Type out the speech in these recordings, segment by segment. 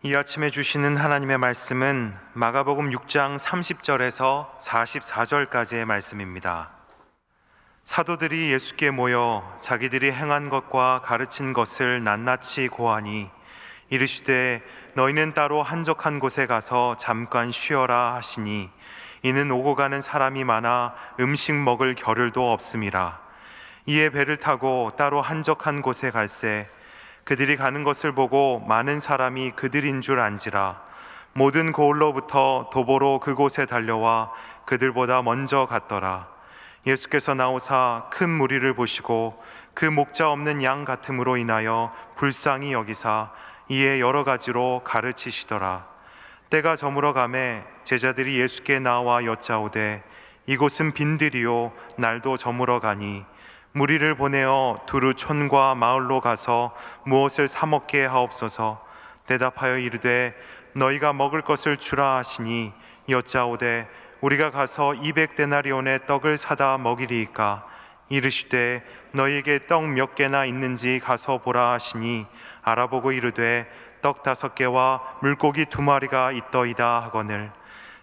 이 아침에 주시는 하나님의 말씀은 마가복음 6장 30절에서 44절까지의 말씀입니다. 사도들이 예수께 모여 자기들이 행한 것과 가르친 것을 낱낱이 고하니 이르시되 너희는 따로 한적한 곳에 가서 잠깐 쉬어라 하시니 이는 오고 가는 사람이 많아 음식 먹을 겨를도 없음이라. 이에 배를 타고 따로 한적한 곳에 갈새 그들이 가는 것을 보고 많은 사람이 그들인 줄 안지라. 모든 고을로부터 도보로 그곳에 달려와 그들보다 먼저 갔더라. 예수께서 나오사 큰 무리를 보시고 그 목자 없는 양 같음으로 인하여 불쌍히 여기사 이에 여러 가지로 가르치시더라. 때가 저물어 가매 제자들이 예수께 나와 여짜오되 이곳은 빈들이요 날도 저물어 가니 무리를 보내어 두루 촌과 마을로 가서 무엇을 사 먹게 하옵소서. 대답하여 이르되 너희가 먹을 것을 주라 하시니 여짜오되 우리가 가서 200데나리온의 떡을 사다 먹이리이까. 이르시되 너희에게 떡 몇 개나 있는지 가서 보라 하시니 알아보고 이르되 떡 5개와 물고기 2마리가 있더이다 하거늘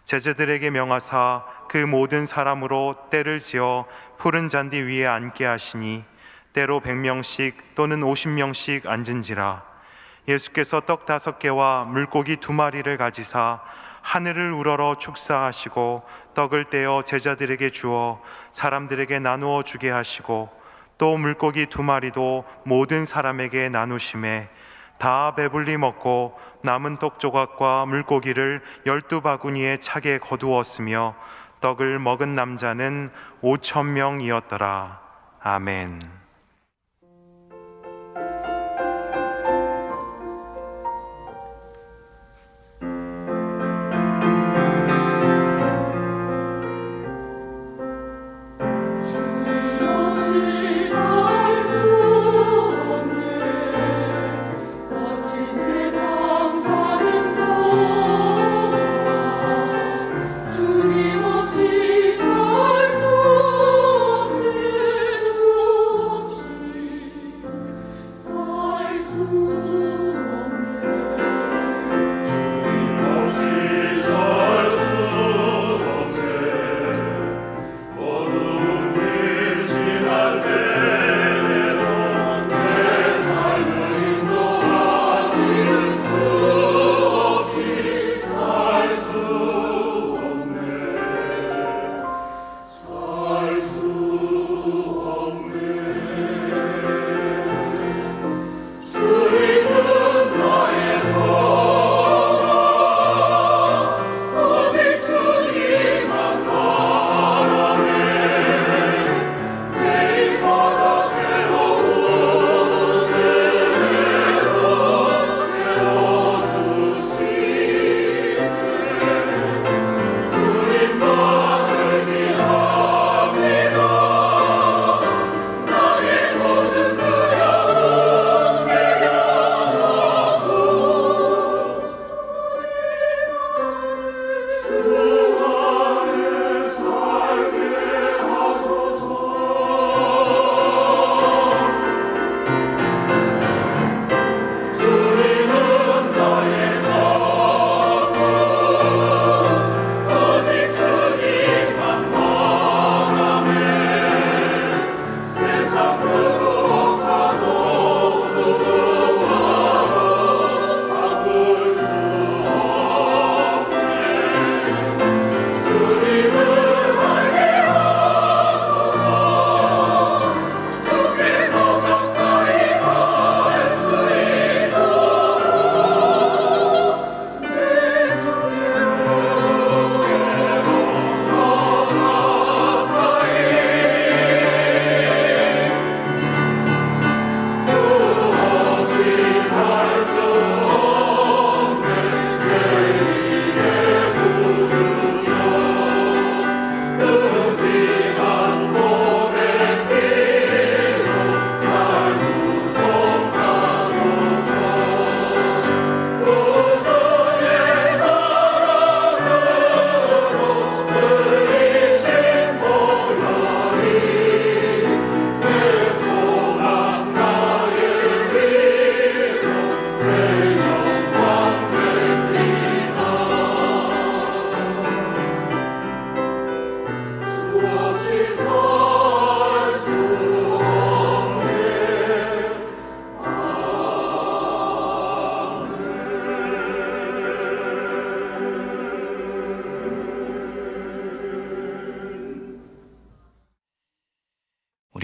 제자들에게 명하사 그 모든 사람으로 때를 지어 푸른 잔디 위에 앉게 하시니 때로 100명씩 또는 50명씩 앉은지라. 예수께서 떡 5개와 물고기 2마리를 가지사 하늘을 우러러 축사하시고 떡을 떼어 제자들에게 주어 사람들에게 나누어 주게 하시고 또 물고기 2마리도 모든 사람에게 나누시매 다 배불리 먹고 남은 떡 조각과 물고기를 12바구니에 차게 거두었으며 떡을 먹은 남자는 5,000명이었더라. 아멘.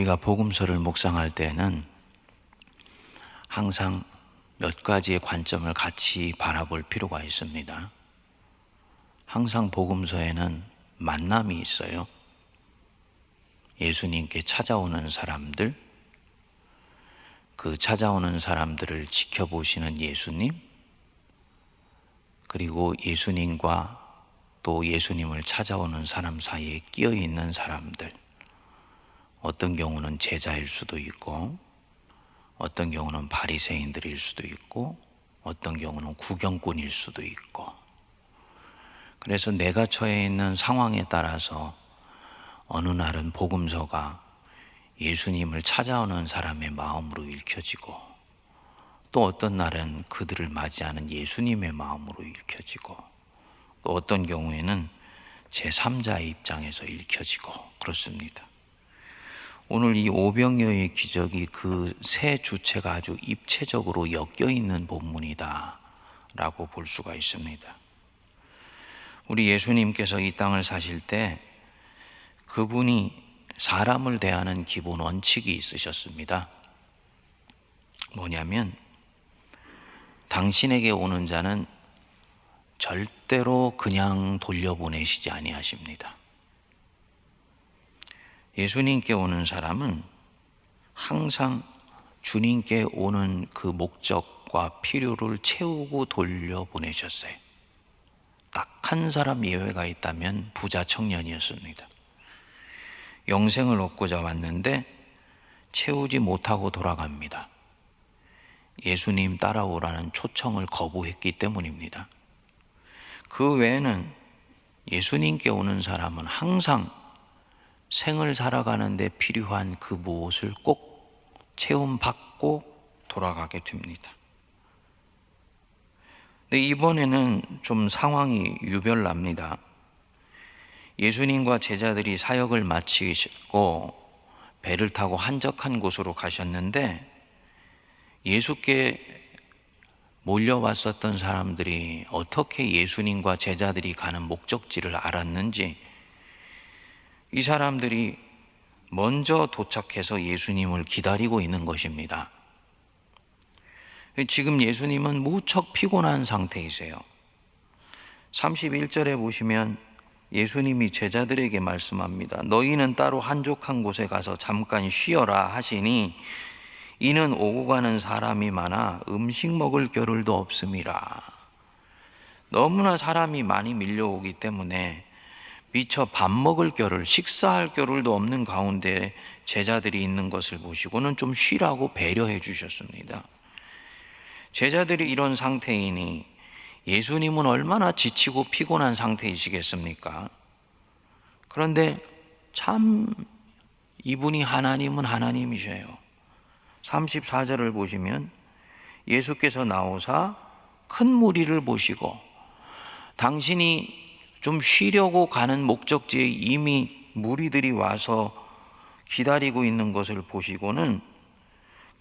우리가 복음서를 묵상할 때는 항상 몇 가지의 관점을 같이 바라볼 필요가 있습니다. 항상 복음서에는 만남이 있어요. 예수님께 찾아오는 사람들, 그 찾아오는 사람들을 지켜보시는 예수님, 그리고 예수님과 또 예수님을 찾아오는 사람 사이에 끼어 있는 사람들, 어떤 경우는 제자일 수도 있고, 어떤 경우는 바리새인들일 수도 있고, 어떤 경우는 구경꾼일 수도 있고. 그래서 내가 처해 있는 상황에 따라서 어느 날은 복음서가 예수님을 찾아오는 사람의 마음으로 읽혀지고, 또 어떤 날은 그들을 맞이하는 예수님의 마음으로 읽혀지고, 또 어떤 경우에는 제3자의 입장에서 읽혀지고 그렇습니다. 오늘 이 오병이어의 기적이 그 세 주체가 아주 입체적으로 엮여 있는 본문이다 라고 볼 수가 있습니다. 우리 예수님께서 이 땅을 사실 때 그분이 사람을 대하는 기본 원칙이 있으셨습니다. 뭐냐면 당신에게 오는 자는 절대로 그냥 돌려보내시지 아니하십니다. 예수님께 오는 사람은 항상 주님께 오는 그 목적과 필요를 채우고 돌려보내셨어요. 딱 한 사람 예외가 있다면 부자 청년이었습니다. 영생을 얻고자 왔는데 채우지 못하고 돌아갑니다. 예수님 따라오라는 초청을 거부했기 때문입니다. 그 외에는 예수님께 오는 사람은 항상 생을 살아가는 데 필요한 그 무엇을 꼭 채움받고 돌아가게 됩니다. 근데 이번에는 좀 상황이 유별납니다. 예수님과 제자들이 사역을 마치시고 배를 타고 한적한 곳으로 가셨는데 예수께 몰려왔었던 사람들이 어떻게 예수님과 제자들이 가는 목적지를 알았는지 이 사람들이 먼저 도착해서 예수님을 기다리고 있는 것입니다. 지금 예수님은 무척 피곤한 상태이세요. 31절에 보시면 예수님이 제자들에게 말씀합니다. 너희는 따로 한적한 곳에 가서 잠깐 쉬어라 하시니 이는 오고 가는 사람이 많아 음식 먹을 겨를도 없음이라. 너무나 사람이 많이 밀려오기 때문에 미처 밥 먹을 겨를, 식사할 겨를도 없는 가운데 제자들이 있는 것을 보시고는 좀 쉬라고 배려해 주셨습니다. 제자들이 이런 상태이니 예수님은 얼마나 지치고 피곤한 상태이시겠습니까? 그런데 참 이분이 하나님은 하나님이셔요. 34절을 보시면 예수께서 나오사 큰 무리를 보시고 당신이 좀 쉬려고 가는 목적지에 이미 무리들이 와서 기다리고 있는 것을 보시고는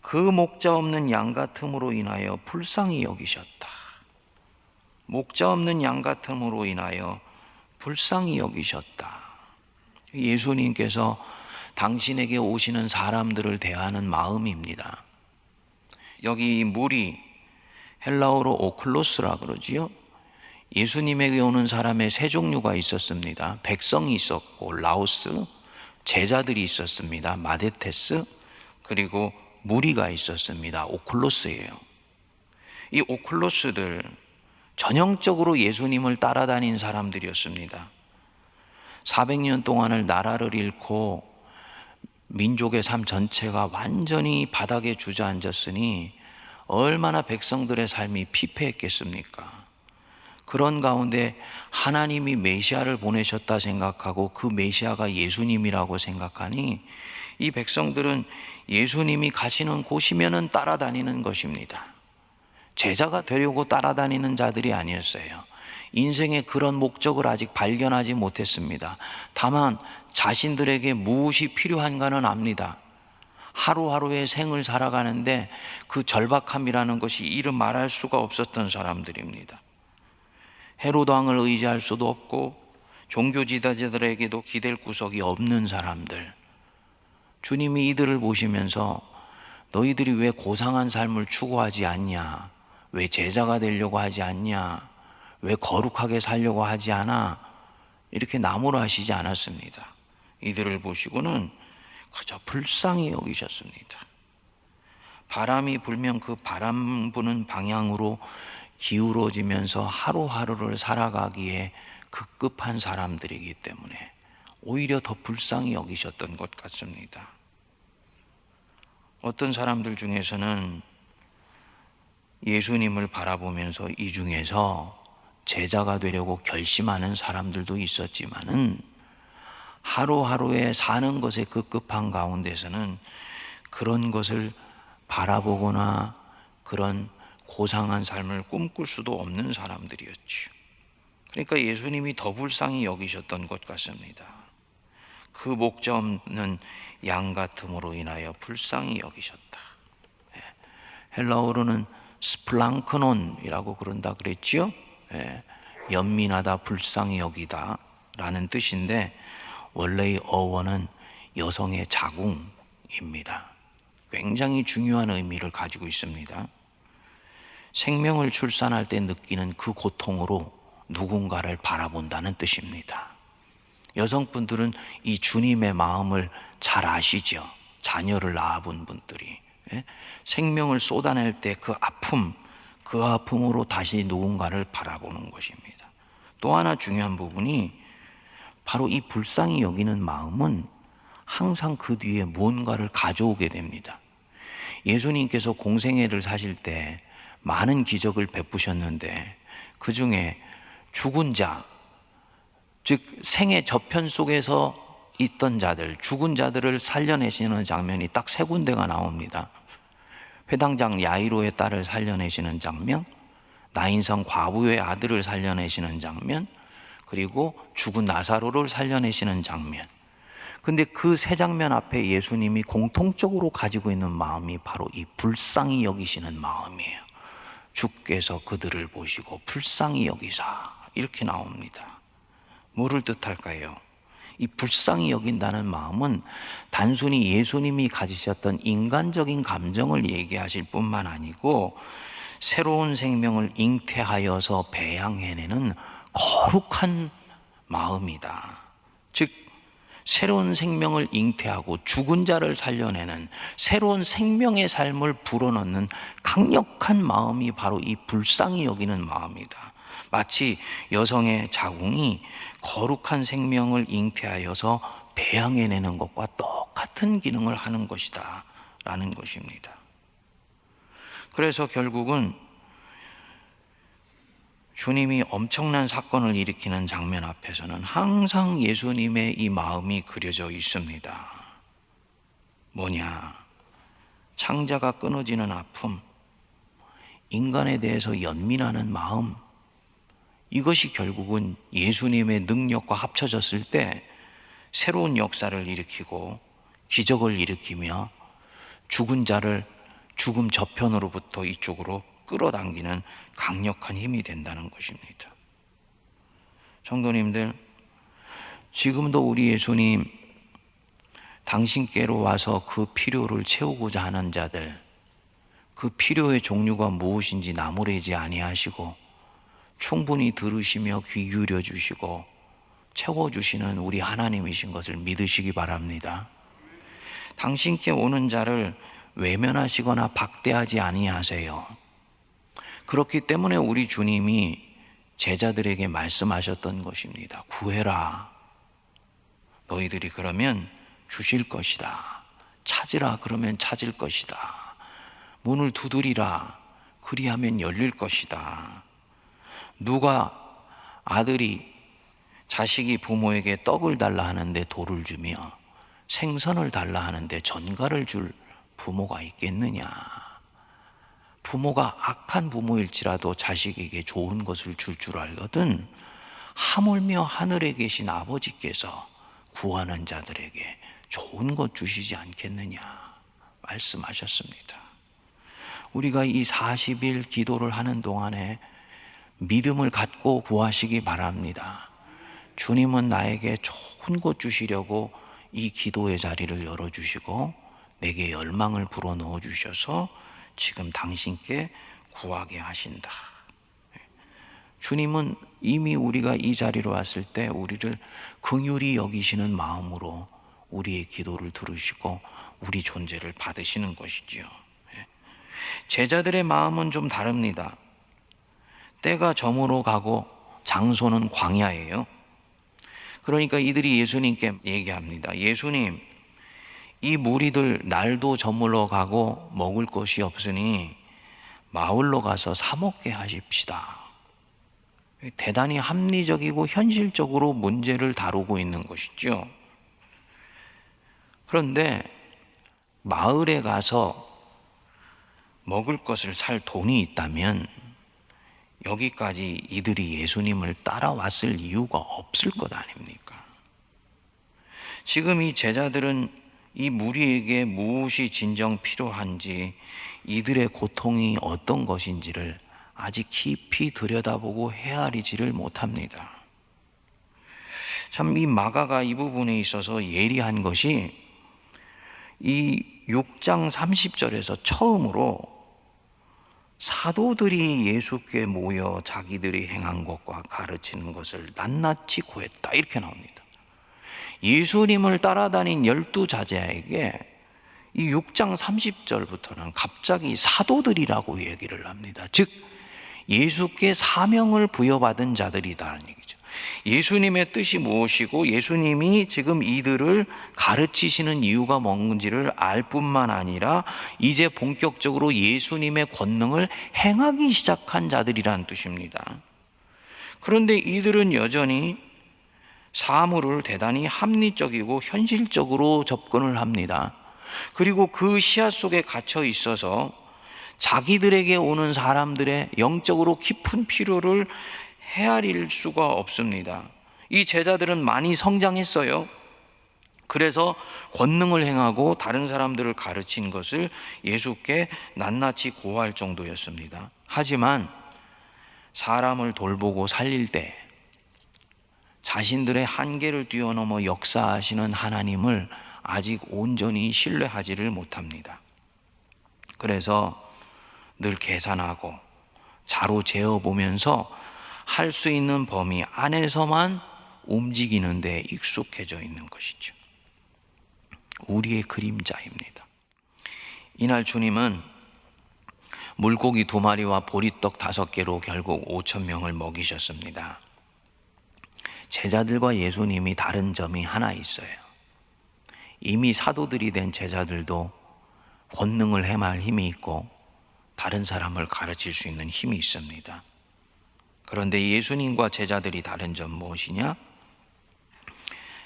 그 목자 없는 양 같음으로 인하여 불쌍히 여기셨다. 목자 없는 양 같음으로 인하여 불쌍히 여기셨다. 예수님께서 당신에게 오시는 사람들을 대하는 마음입니다. 여기 무리, 헬라어로 오클로스라 그러지요. 예수님에게 오는 사람의 세 종류가 있었습니다. 백성이 있었고 라오스, 제자들이 있었습니다. 마데테스, 그리고 무리가 있었습니다. 오클로스예요. 이 오클로스들 전형적으로 예수님을 따라다닌 사람들이었습니다. 400년 동안을 나라를 잃고 민족의 삶 전체가 완전히 바닥에 주저앉았으니 얼마나 백성들의 삶이 피폐했겠습니까? 그런 가운데 하나님이 메시아를 보내셨다 생각하고 그 메시아가 예수님이라고 생각하니 이 백성들은 예수님이 가시는 곳이면은 따라다니는 것입니다. 제자가 되려고 따라다니는 자들이 아니었어요. 인생의 그런 목적을 아직 발견하지 못했습니다. 다만 자신들에게 무엇이 필요한가는 압니다. 하루하루의 생을 살아가는데 그 절박함이라는 것이 이루 말할 수가 없었던 사람들입니다. 헤로드 왕을 의지할 수도 없고 종교 지도자들에게도 기댈 구석이 없는 사람들. 주님이 이들을 보시면서 너희들이 왜 고상한 삶을 추구하지 않냐? 왜 제자가 되려고 하지 않냐? 왜 거룩하게 살려고 하지 않아? 이렇게 나무라하시지 않았습니다. 이들을 보시고는 그저 불쌍히 여기셨습니다. 바람이 불면 그 바람 부는 방향으로 기울어지면서 하루하루를 살아가기에 급급한 사람들이기 때문에 오히려 더 불쌍히 여기셨던 것 같습니다. 어떤 사람들 중에서는 예수님을 바라보면서 이 중에서 제자가 되려고 결심하는 사람들도 있었지만은 하루하루에 사는 것에 급급한 가운데서는 그런 것을 바라보거나 그런 고상한 삶을 꿈꿀 수도 없는 사람들이었지요. 그러니까 예수님이 더 불쌍히 여기셨던 것 같습니다. 그 목자 없는 양 같음으로 인하여 불쌍히 여기셨다. 헬라어로는 스플랑크논이라고 그런다 그랬지요. 연민하다, 불쌍히 여기다 라는 뜻인데 원래의 어원은 여성의 자궁입니다. 굉장히 중요한 의미를 가지고 있습니다. 생명을 출산할 때 느끼는 그 고통으로 누군가를 바라본다는 뜻입니다. 여성분들은 이 주님의 마음을 잘 아시죠. 자녀를 낳아본 분들이 생명을 쏟아낼 때 그 아픔, 그 아픔으로 다시 누군가를 바라보는 것입니다. 또 하나 중요한 부분이 바로 이 불쌍히 여기는 마음은 항상 그 뒤에 무언가를 가져오게 됩니다. 예수님께서 공생애를 사실 때 많은 기적을 베푸셨는데 그 중에 죽은 자, 즉 생의 저편 속에서 있던 자들, 죽은 자들을 살려내시는 장면이 딱 세 군데가 나옵니다. 회당장 야이로의 딸을 살려내시는 장면, 나인성 과부의 아들을 살려내시는 장면, 그리고 죽은 나사로를 살려내시는 장면. 근데 그 세 장면 앞에 예수님이 공통적으로 가지고 있는 마음이 바로 이 불쌍히 여기시는 마음이에요. 주께서 그들을 보시고 불쌍히 여기사, 이렇게 나옵니다. 뭐를 뜻할까요? 이 불쌍히 여긴다는 마음은 단순히 예수님이 가지셨던 인간적인 감정을 얘기하실 뿐만 아니고 새로운 생명을 잉태하여서 배양해내는 거룩한 마음이다. 즉 새로운 생명을 잉태하고 죽은 자를 살려내는 새로운 생명의 삶을 불어넣는 강력한 마음이 바로 이 불쌍히 여기는 마음이다. 마치 여성의 자궁이 거룩한 생명을 잉태하여서 배양해내는 것과 똑같은 기능을 하는 것이다 라는 것입니다. 그래서 결국은 주님이 엄청난 사건을 일으키는 장면 앞에서는 항상 예수님의 이 마음이 그려져 있습니다. 뭐냐? 창자가 끊어지는 아픔, 인간에 대해서 연민하는 마음, 이것이 결국은 예수님의 능력과 합쳐졌을 때 새로운 역사를 일으키고 기적을 일으키며 죽은 자를 죽음 저편으로부터 이쪽으로 끌어당기는 강력한 힘이 된다는 것입니다. 성도님들, 지금도 우리 예수님 당신께로 와서 그 필요를 채우고자 하는 자들, 그 필요의 종류가 무엇인지 나무래지 아니하시고 충분히 들으시며 귀 기울여 주시고 채워주시는 우리 하나님이신 것을 믿으시기 바랍니다. 당신께 오는 자를 외면하시거나 박대하지 아니하세요. 그렇기 때문에 우리 주님이 제자들에게 말씀하셨던 것입니다. 구해라. 너희들이 그러면 주실 것이다. 찾으라. 그러면 찾을 것이다. 문을 두드리라. 그리하면 열릴 것이다. 누가 아들이 자식이 부모에게 떡을 달라 하는데 돌을 주며 생선을 달라 하는데 전갈을 줄 부모가 있겠느냐? 부모가 악한 부모일지라도 자식에게 좋은 것을 줄 알거든 하물며 하늘에 계신 아버지께서 구하는 자들에게 좋은 것 주시지 않겠느냐 말씀하셨습니다. 우리가 이 40일 기도를 하는 동안에 믿음을 갖고 구하시기 바랍니다. 주님은 나에게 좋은 것 주시려고 이 기도의 자리를 열어주시고 내게 열망을 불어넣어 주셔서 지금 당신께 구하게 하신다. 주님은 이미 우리가 이 자리로 왔을 때 우리를 긍휼히 여기시는 마음으로 우리의 기도를 들으시고 우리 존재를 받으시는 것이지요. 제자들의 마음은 좀 다릅니다. 때가 저물어 가고 장소는 광야예요. 그러니까 이들이 예수님께 얘기합니다. 예수님, 이 무리들 날도 저물어 가고 먹을 것이 없으니 마을로 가서 사 먹게 하십시다. 대단히 합리적이고 현실적으로 문제를 다루고 있는 것이죠. 그런데 마을에 가서 먹을 것을 살 돈이 있다면 여기까지 이들이 예수님을 따라왔을 이유가 없을 것 아닙니까? 지금 이 제자들은 이 무리에게 무엇이 진정 필요한지, 이들의 고통이 어떤 것인지를 아직 깊이 들여다보고 헤아리지를 못합니다. 참 이 마가가 이 부분에 있어서 예리한 것이 이 6장 30절에서 처음으로 사도들이 예수께 모여 자기들이 행한 것과 가르치는 것을 낱낱이 구했다, 이렇게 나옵니다. 예수님을 따라다닌 12자제에게 이 6장 30절부터는 갑자기 사도들이라고 얘기를 합니다. 즉 예수께 사명을 부여받은 자들이다는 얘기죠. 예수님의 뜻이 무엇이고 예수님이 지금 이들을 가르치시는 이유가 뭔지를 알 뿐만 아니라 이제 본격적으로 예수님의 권능을 행하기 시작한 자들이라는 뜻입니다. 그런데 이들은 여전히 사물을 대단히 합리적이고 현실적으로 접근을 합니다. 그리고 그 시야 속에 갇혀 있어서 자기들에게 오는 사람들의 영적으로 깊은 필요를 헤아릴 수가 없습니다. 이 제자들은 많이 성장했어요. 그래서 권능을 행하고 다른 사람들을 가르친 것을 예수께 낱낱이 고할 정도였습니다. 하지만 사람을 돌보고 살릴 때 자신들의 한계를 뛰어넘어 역사하시는 하나님을 아직 온전히 신뢰하지를 못합니다. 그래서 늘 계산하고 자로 재어보면서 할 수 있는 범위 안에서만 움직이는 데 익숙해져 있는 것이죠. 우리의 그림자입니다. 이날 주님은 물고기 2마리와 보리떡 5개로 결국 5,000명을 먹이셨습니다. 제자들과 예수님이 다른 점이 하나 있어요. 이미 사도들이 된 제자들도 권능을 행할 힘이 있고 다른 사람을 가르칠 수 있는 힘이 있습니다. 그런데 예수님과 제자들이 다른 점 무엇이냐?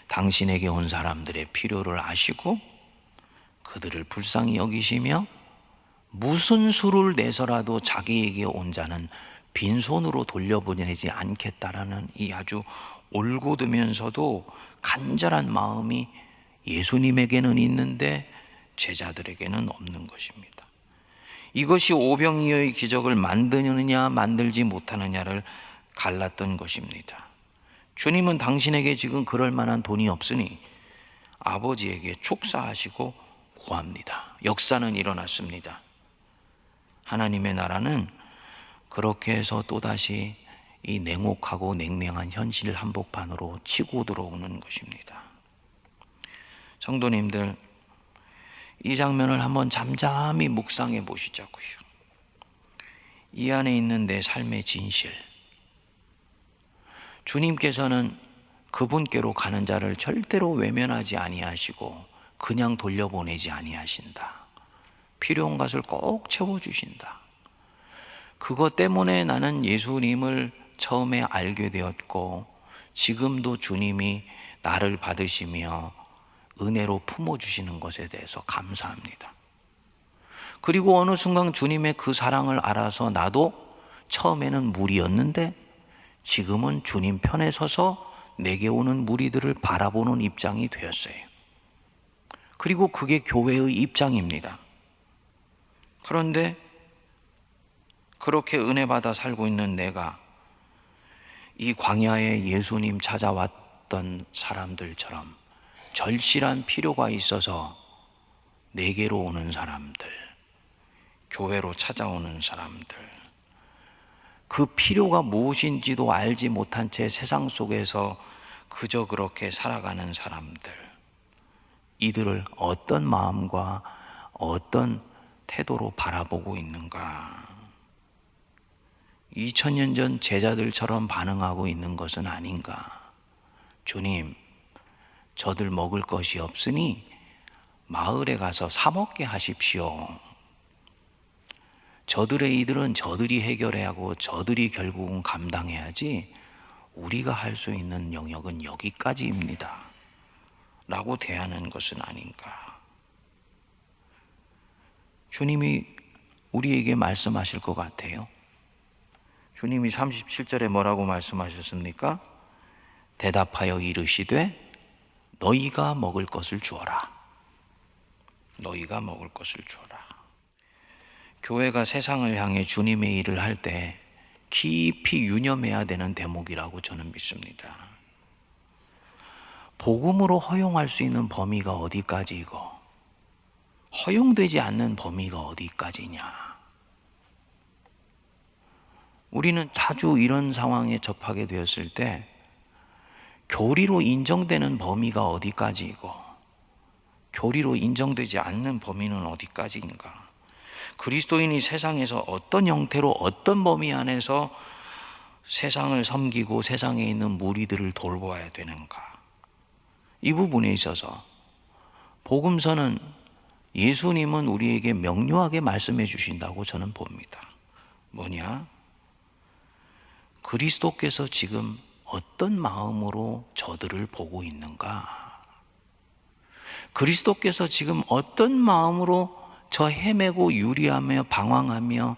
당신에게 온 사람들의 필요를 아시고 그들을 불쌍히 여기시며 무슨 수를 내서라도 자기에게 온 자는 빈손으로 돌려보내지 않겠다라는 이 아주 올곧으면서도 간절한 마음이 예수님에게는 있는데 제자들에게는 없는 것입니다. 이것이 오병이어의 기적을 만드느냐 만들지 못하느냐를 갈랐던 것입니다. 주님은 당신에게 지금 그럴 만한 돈이 없으니 아버지에게 축사하시고 구합니다. 역사는 일어났습니다. 하나님의 나라는 그렇게 해서 또다시 이 냉혹하고 냉랭한 현실 한복판으로 치고 들어오는 것입니다. 성도님들, 이 장면을 한번 잠잠히 묵상해 보시자고요. 이 안에 있는 내 삶의 진실, 주님께서는 그분께로 가는 자를 절대로 외면하지 아니하시고 그냥 돌려보내지 아니하신다. 필요한 것을 꼭 채워주신다. 그것 때문에 나는 예수님을 처음에 알게 되었고 지금도 주님이 나를 받으시며 은혜로 품어주시는 것에 대해서 감사합니다. 그리고 어느 순간 주님의 그 사랑을 알아서 나도 처음에는 무리였는데 지금은 주님 편에 서서 내게 오는 무리들을 바라보는 입장이 되었어요. 그리고 그게 교회의 입장입니다. 그런데 그렇게 은혜 받아 살고 있는 내가 이 광야에 예수님 찾아왔던 사람들처럼 절실한 필요가 있어서 내게로 오는 사람들, 교회로 찾아오는 사람들, 그 필요가 무엇인지도 알지 못한 채 세상 속에서 그저 그렇게 살아가는 사람들, 이들을 어떤 마음과 어떤 태도로 바라보고 있는가? 2000년 전 제자들처럼 반응하고 있는 것은 아닌가? 주님, 저들 먹을 것이 없으니 마을에 가서 사 먹게 하십시오. 저들의 이들은 저들이 해결해야 하고 저들이 결국은 감당해야지, 우리가 할 수 있는 영역은 여기까지입니다 라고 대하는 것은 아닌가? 주님이 우리에게 말씀하실 것 같아요. 주님이 37절에 뭐라고 말씀하셨습니까? 대답하여 이르시되 너희가 먹을 것을 주어라. 너희가 먹을 것을 주어라. 교회가 세상을 향해 주님의 일을 할 때 깊이 유념해야 되는 대목이라고 저는 믿습니다. 복음으로 허용할 수 있는 범위가 어디까지이고 허용되지 않는 범위가 어디까지냐. 우리는 자주 이런 상황에 접하게 되었을 때 교리로 인정되는 범위가 어디까지이고 교리로 인정되지 않는 범위는 어디까지인가. 그리스도인이 세상에서 어떤 형태로 어떤 범위 안에서 세상을 섬기고 세상에 있는 무리들을 돌보아야 되는가. 이 부분에 있어서 복음서는, 예수님은 우리에게 명료하게 말씀해 주신다고 저는 봅니다. 뭐냐? 그리스도께서 지금 어떤 마음으로 저들을 보고 있는가? 그리스도께서 지금 어떤 마음으로 저 헤매고 유리하며 방황하며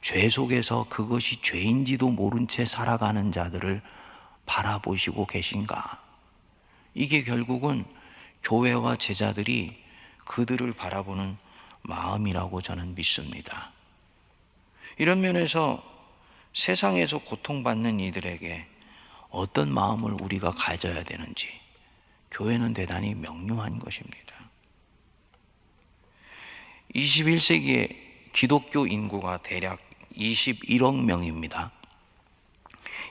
죄 속에서 그것이 죄인지도 모른 채 살아가는 자들을 바라보시고 계신가? 이게 결국은 교회와 제자들이 그들을 바라보는 마음이라고 저는 믿습니다. 이런 면에서 세상에서 고통받는 이들에게 어떤 마음을 우리가 가져야 되는지 교회는 대단히 명료한 것입니다. 21세기의 기독교 인구가 대략 21억 명입니다.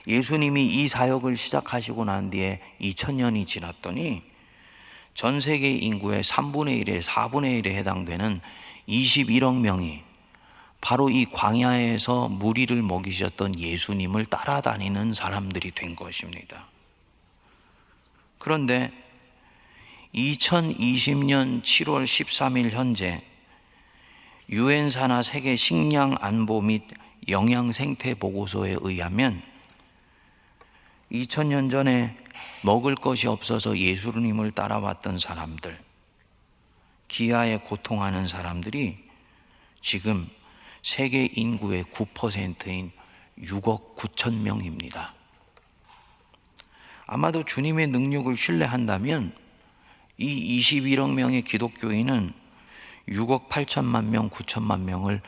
예수님이 이 사역을 시작하시고 난 뒤에 2000년이 지났더니 전 세계 인구의 3분의 1에 4분의 1에 해당되는 21억 명이 바로 이 광야에서 무리를 먹이셨던 예수님을 따라다니는 사람들이 된 것입니다. 그런데 2020년 7월 13일 현재 유엔 산하 세계 식량 안보 및 영양 생태 보고서에 의하면 2000년 전에 먹을 것이 없어서 예수님을 따라왔던 사람들, 기아에 고통하는 사람들이 지금 세계 인구의 9%인 6억 9천 명입니다. 아마도 주님의 능력을 신뢰한다면 이 21억 명의 기독교인은 6억 8천만 명, 9천만 명을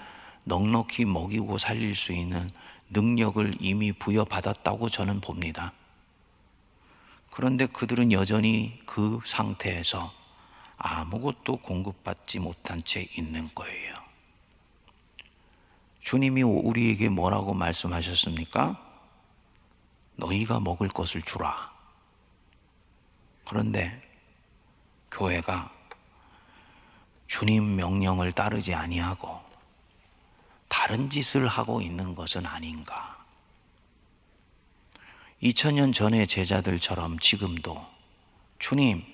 넉넉히 먹이고 살릴 수 있는 능력을 이미 부여받았다고 저는 봅니다. 그런데 그들은 여전히 그 상태에서 아무것도 공급받지 못한 채 있는 거예요. 주님이 우리에게 뭐라고 말씀하셨습니까? 너희가 먹을 것을 주라. 그런데 교회가 주님 명령을 따르지 아니하고 다른 짓을 하고 있는 것은 아닌가. 2000년 전의 제자들처럼 지금도 주님,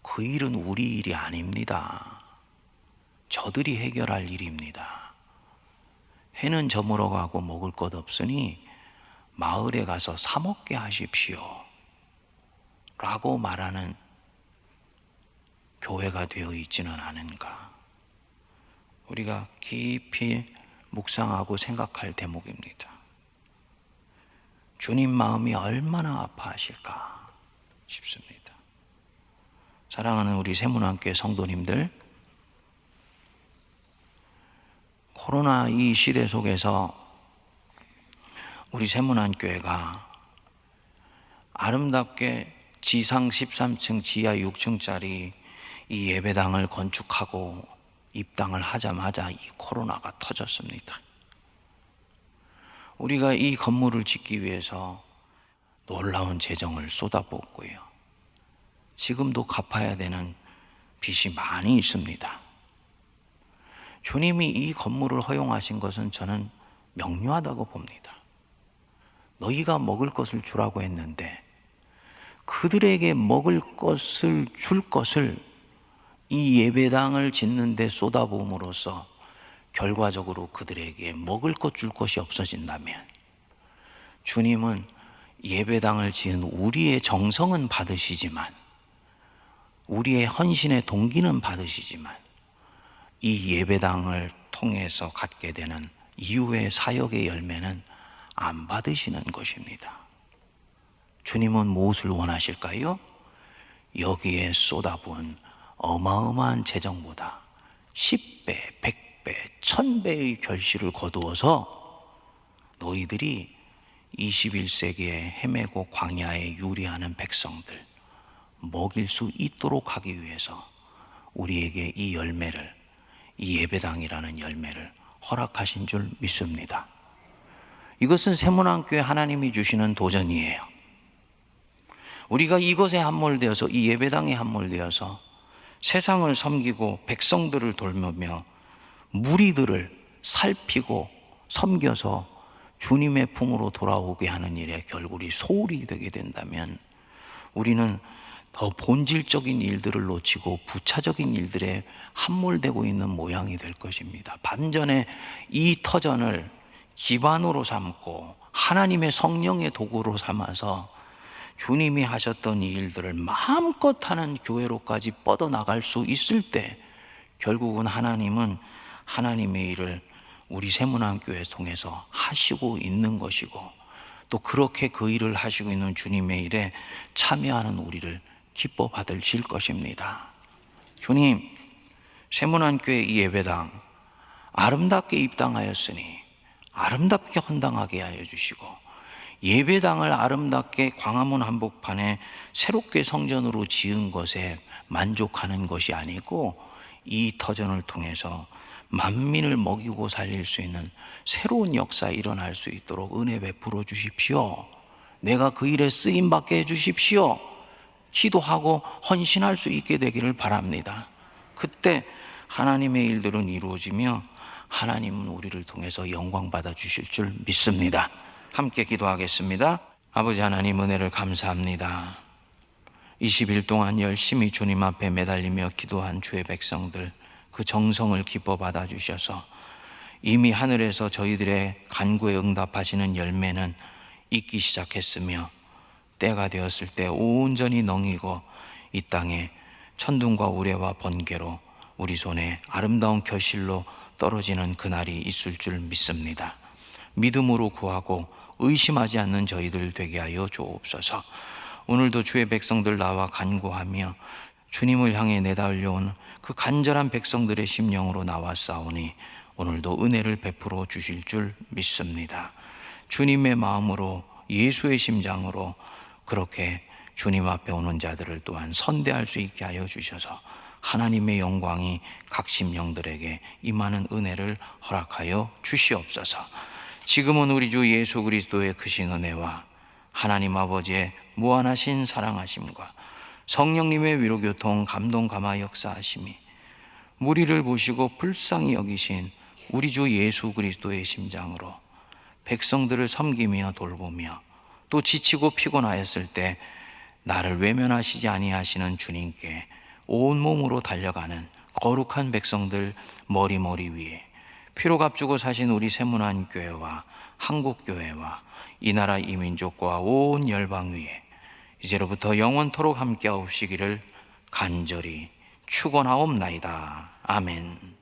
그 일은 우리 일이 아닙니다. 저들이 해결할 일입니다. 해는 저물어 가고 먹을 것 없으니 마을에 가서 사 먹게 하십시오 라고 말하는 교회가 되어 있지는 않은가. 우리가 깊이 묵상하고 생각할 대목입니다. 주님 마음이 얼마나 아파하실까 싶습니다. 사랑하는 우리 세문안교회 성도님들, 코로나 이 시대 속에서 우리 세문안교회가 아름답게 지상 13층, 지하 6층짜리 이 예배당을 건축하고 입당을 하자마자 이 코로나가 터졌습니다. 우리가 이 건물을 짓기 위해서 놀라운 재정을 쏟아부었고요. 지금도 갚아야 되는 빚이 많이 있습니다. 주님이 이 건물을 허용하신 것은 저는 명료하다고 봅니다. 너희가 먹을 것을 주라고 했는데 그들에게 먹을 것을 줄 것을 이 예배당을 짓는 데 쏟아부음으로써 결과적으로 그들에게 먹을 것 줄 것이 없어진다면 주님은 예배당을 지은 우리의 정성은 받으시지만, 우리의 헌신의 동기는 받으시지만 이 예배당을 통해서 갖게 되는 이후의 사역의 열매는 안 받으시는 것입니다. 주님은 무엇을 원하실까요? 여기에 쏟아부은 어마어마한 재정보다 10배, 100배, 1000배의 결실을 거두어서 너희들이 21세기에 헤매고 광야에 유리하는 백성들 먹일 수 있도록 하기 위해서 우리에게 이 열매를, 이 예배당이라는 열매를 허락하신 줄 믿습니다. 이것은 세문안교회 하나님이 주시는 도전이에요. 우리가 이것에 함몰되어서, 이 예배당에 함몰되어서 세상을 섬기고 백성들을 돌보며 무리들을 살피고 섬겨서 주님의 품으로 돌아오게 하는 일에 결국이 소홀히 되게 된다면 우리는 더 본질적인 일들을 놓치고 부차적인 일들에 함몰되고 있는 모양이 될 것입니다. 반전에 이 터전을 기반으로 삼고 하나님의 성령의 도구로 삼아서 주님이 하셨던 이 일들을 마음껏 하는 교회로까지 뻗어나갈 수 있을 때 결국은 하나님은 하나님의 일을 우리 세문안교회 통해서 하시고 있는 것이고, 또 그렇게 그 일을 하시고 있는 주님의 일에 참여하는 우리를 기뻐 받으실 것입니다. 주님, 세문안교회 이 예배당 아름답게 입당하였으니 아름답게 헌당하게 하여 주시고, 예배당을 아름답게 광화문 한복판에 새롭게 성전으로 지은 것에 만족하는 것이 아니고 이 터전을 통해서 만민을 먹이고 살릴 수 있는 새로운 역사 일어날 수 있도록 은혜 베풀어 주십시오. 내가 그 일에 쓰임 받게 해 주십시오. 기도하고 헌신할 수 있게 되기를 바랍니다. 그때 하나님의 일들은 이루어지며 하나님은 우리를 통해서 영광 받아 주실 줄 믿습니다. 함께 기도하겠습니다. 아버지 하나님, 은혜를 감사합니다. 20일 동안 열심히 주님 앞에 매달리며 기도한 주의 백성들, 그 정성을 기뻐 받아 주셔서 이미 하늘에서 저희들의 간구에 응답하시는 열매는 있기 시작했으며, 때가 되었을 때 온전히 능이고 이 땅에 천둥과 우레와 번개로 우리 손에 아름다운 결실로 떨어지는 그날이 있을 줄 믿습니다. 믿음으로 구하고 의심하지 않는 저희들 되게 하여 주옵소서. 오늘도 주의 백성들 나와 간구하며 주님을 향해 내달려온 그 간절한 백성들의 심령으로 나왔사오니 오늘도 은혜를 베풀어 주실 줄 믿습니다. 주님의 마음으로, 예수의 심장으로 그렇게 주님 앞에 오는 자들을 또한 선대할 수 있게 하여 주셔서 하나님의 영광이 각 심령들에게 임하는 은혜를 허락하여 주시옵소서. 지금은 우리 주 예수 그리스도의 크신 은혜와 하나님 아버지의 무한하신 사랑하심과 성령님의 위로교통 감동 감화 역사하심이 무리를 보시고 불쌍히 여기신 우리 주 예수 그리스도의 심장으로 백성들을 섬기며 돌보며 또 지치고 피곤하였을 때 나를 외면하시지 아니하시는 주님께 온몸으로 달려가는 거룩한 백성들 머리 위에 피로 값주고 사신 우리 세문안교회와 한국교회와 이 나라 이민족과 온 열방 위에 이제로부터 영원토록 함께하옵시기를 간절히 축원하옵나이다. 아멘.